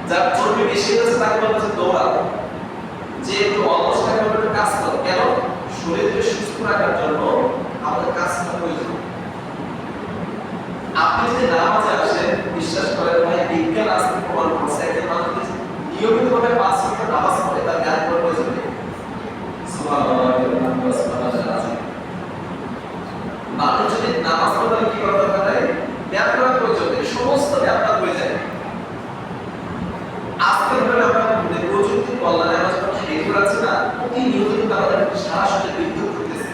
যার চর্বি বেশি হয়েছে তাকে বলা হচ্ছে দৌড়াও, যে একটু অলস থাকে একটু কাজ করো। কেন? শরীরকে সুস্থ রাখার জন্য আমাদের কাজ করা প্রয়োজন। আপনি যদি নামাজে আসেন, বিশ্বাস করেন ভাই, বিজ্ঞান আজকে প্রমাণ করছে একজন মানুষ নিয়মিতভাবে 5 মিনিট নামাজ পড়ে তার জ্ঞান করার প্রয়োজন নেই। সুবহানাল্লাহ, সুবহানাল্লাহ। মানুষ যদি নামাজ পড়ে কি করা দরকার নাই? জ্ঞান করার প্রয়োজন নেই, সমস্ত জ্ঞানটা হয়ে যায়। আজকের দিনে আমরা প্রযুক্তির কল্যাণে আমরা যখন রেডিও আছে না, প্রতিনিয়ত কিন্তু আমাদের সারা শরীরে বিদ্যুৎ ঘটতেছে।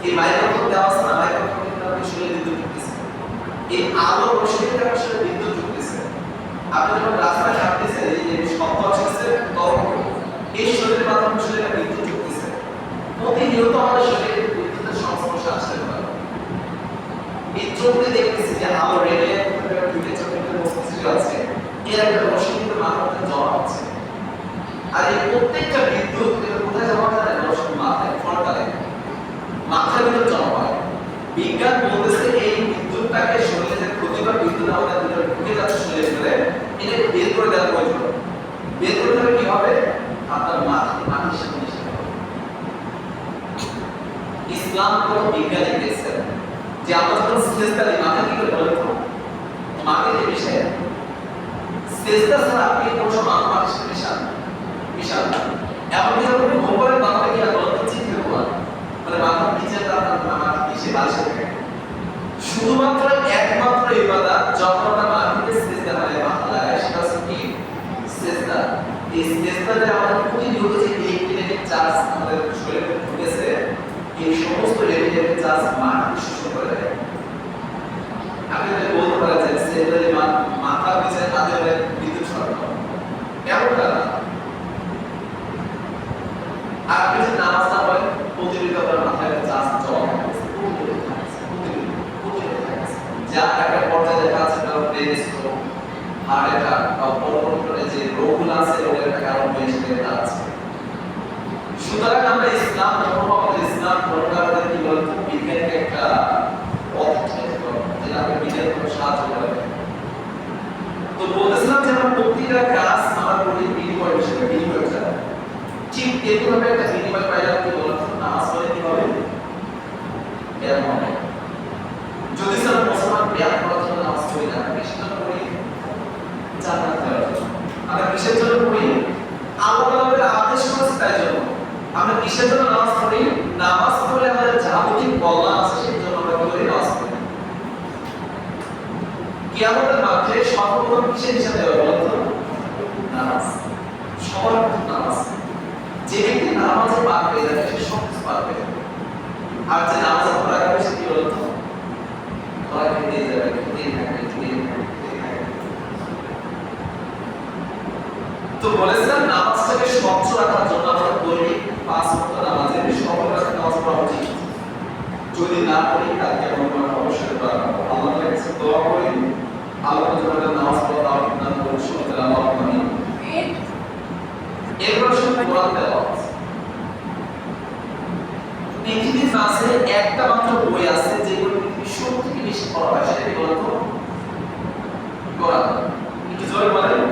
এই মাইক্রোফোন দেওয়া আছে না, মাইক্রোফোন কিন্তু আমাদের শরীরে বিদ্যুৎ ঘটতেছে। এই আলো রশ্মিতে আমার শরীরে বিদ্যুৎ ঘটতেছে। আপনি যখন রাস্তায় হাঁটতেছেন, এই যে শব্দ আসছে তরঙ্গ, এই শরীরের মাধ্যমে শরীরে বিদ্যুৎ ঘটতেছে। প্রতিনিয়ত আমাদের শরীরে বিদ্যুতের সংস্পর্শে আসতে পারে। এই চোখে দেখতেছি যে আলো রেডিও দুটো চোখের মস্তিষ্ক আছে, এর একটা রশ্মি কিন্তু মাথাতে জমা হচ্ছে। আর এই প্রত্যেকটা বিদ্যুৎ কোথায় জমা হয়? রশ্মি মাথায়, ফ্রন্টালে, মাথার ভিতর জমা হয়। বিজ্ঞান বলতেছে এই বিদ্যুৎটাকে শরীরে যে ক্ষতিকর বিদ্যুৎ আমাদের ভিতরে ঢুকে যাচ্ছে শরীরে ফেলে, এটাকে বের করে দেওয়ার প্রয়োজন। বের করে দিলে কি হবে? আপনার মাটির সাথে মিশে যাবে। ইসলাম কোন বিজ্ঞানী দিয়েছে যে আমরা যখন সিজদা দিই মাথা কি করে বলেন তো? মাটিতে মিশে। সিজদা ছাড়া আপনি কোন সময় মাটির সাথে মিশান না। এমনকি যখন ঘুমোলে মাথাটা কি বলেন তো? চিন্তা করা, মানে মাথার নিচে তার মাথা মিশে বালিশে থাকে। শুধুমাত্র একমাত্র ইবাদত যখন আমরা মাটিতে সিজদা মানে মাথা লাগাই, সেটা হচ্ছে কি? সিজদা। এই সিজদাতে আমাদের প্রতিনিয়ত যে ইলেকট্রিক চার্জ আমাদের শরীরে ঢুকেছে, এই সমস্ত ইলেকট্রিক চার্জ মাটি শোষণ করে দেয়। আপনি যদি বলতে পারেন যে সিজদাতে মাথার নিচে তাদের বিদ্যুৎ সরবরাহ এমনটা না। আর আপনি যদি নামাজটা পড়েন, প্রতিনিয়ত আপনার মাথায় চার্জ জমা হচ্ছে, যা একটা পর্যায়ে দেখা যাচ্ছে কারণ ব্রেন স্ট্রোক, হার্ট অ্যাটাক বা পরবর্তীতে যে রোগগুলো আছে ওদের একটা কারণ হয়ে যাচ্ছে। সুতরাং আমরা ইসলাম ধর্ম, আমাদের ইসলাম ধর্ম আমাদের কি বলতো? বিজ্ঞানকে একটা পথ করে, যেটা আমরা বিজ্ঞান করে সাহায্য করে। তো বলতেছিলাম যে আমরা প্রত্যেকটা কাজ আমরা করি বিনিময় হিসেবে, বিনিময় ছাড়া। ঠিক এরকমভাবে একটা বিনিময় পাইলে কি বলতো? নামাজ পড়ে কি হবে? জ্ঞান হবে। যদি আমরা মুসলমান জ্ঞান করার জন্য নামাজ পড়ি না, কিসের জন্য পড়ি? জান্নাত পাওয়ার জন্য। আমরা কিসের জন্য পড়ি? আল্লাহর আদেশ করেছে তাই জন্য। আমরা কিসের জন্য নামাজ পড়ি? নামাজ পড়লে আমাদের যাবতীয় কল্যাণ আছে সেই জন্য আমরা পড়ি, নামাজ পড়ি। কিয়ামতের মাঠে সর্বপ্রথম কিসের হিসাব দেওয়া বলতো? নামাজ। সবার প্রথম নামাজ। যে ব্যক্তি নামাজে পারবে সে সব কিছু পারবে। আর যে নামাজে পড়া যাবে সে কি বলতো? তো বলেছিলাম নামাজটাকে স্বচ্ছ রাখার জন্য আমাদের দৈনিক 5 ওয়াক্ত নামাজের সকাল রাতে নামাজ পড়া উচিত। যদি না পড়ি তাকে আমরা অবশ্যই আল্লাহর কাছে দোয়া করি, আল্লাহ যেন নামাজ পড়া তাওফিক দান করুন। সকলে আল্লাহুম্মা আমিন। এরপর শুধু কোরআন তেলাওয়াত। পৃথিবীর মাঝে একটা মাত্র বই আছে যেগুলো পৃথিবীর সবথেকে বেশি পড়া হয়, সেটা কি বলতো? কোরআন। একটু জোরে বলেন।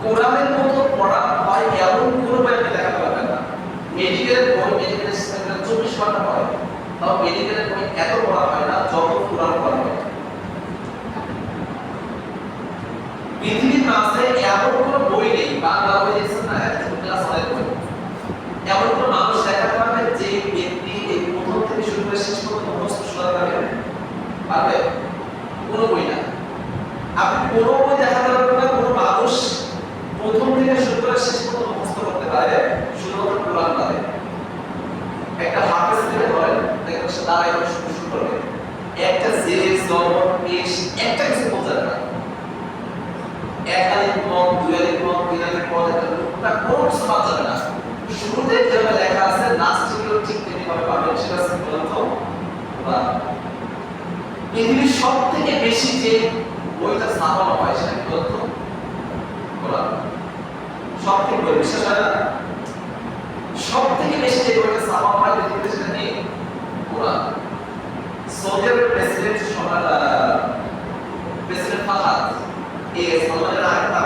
কোরআনের মতো পড়া হয় এমন কোনো বই আপনি দেখাতে পারবেন না। মেডিকেলের বই, মেডিকেলের সিস্টেমে 24 ঘন্টা পড়ে, তাও মেডিকেলের বই এত পড়া হয় না যত কোরআন পড়া হয়। পৃথিবীর মাঝে এমন কোনো বই নেই, বাংলা বই দেখছেন না, ক্লাস 1 বই, এমন কোনো মানুষ দেখাতে পারবে যে ব্যক্তি এই প্রথম থেকে শুরু করে শেষ পর্যন্ত মুখস্থ শোনাতে পারবে? কোনো বই না। আপনি কোনো বই দেখাতে পারবেন না কোনো মানুষ প্রথম থেকে শুরু করে শেষ পর্যন্ত মুখস্থ করতে পারে, শুধুমাত্র কোরআন পারে। একটা হাফেজ থেকে ধরেন, দেখবেন সে দাঁড়ায় শুরু করবে, একটা জের জবর পেশ একটা কিছু বলতে না, এক আলিফ পদ, দুই আলিফ পদ, তিন আলিফ পদ, একটা লোকটা কোন কিছু বাদ যাবে না। শুরুতে যেভাবে লেখা আছে লাস্টে গুলো ঠিক তেমনিভাবে পাবেন। সেটা হচ্ছে বলতো কোরআন। পৃথিবীর সব থেকে বেশি যে বইটা ছাপানো হয় সেটা কি বলতো? কোরআন। সব থেকে বই বিশ্বাস হয় না? সব থেকে বেশি যে বইটা ছাপানো হয় পৃথিবীতে সেটা কি? কোরআন। সৌদি আরবের প্রেসিডেন্ট ফাহাদ সালমানের আরেকটা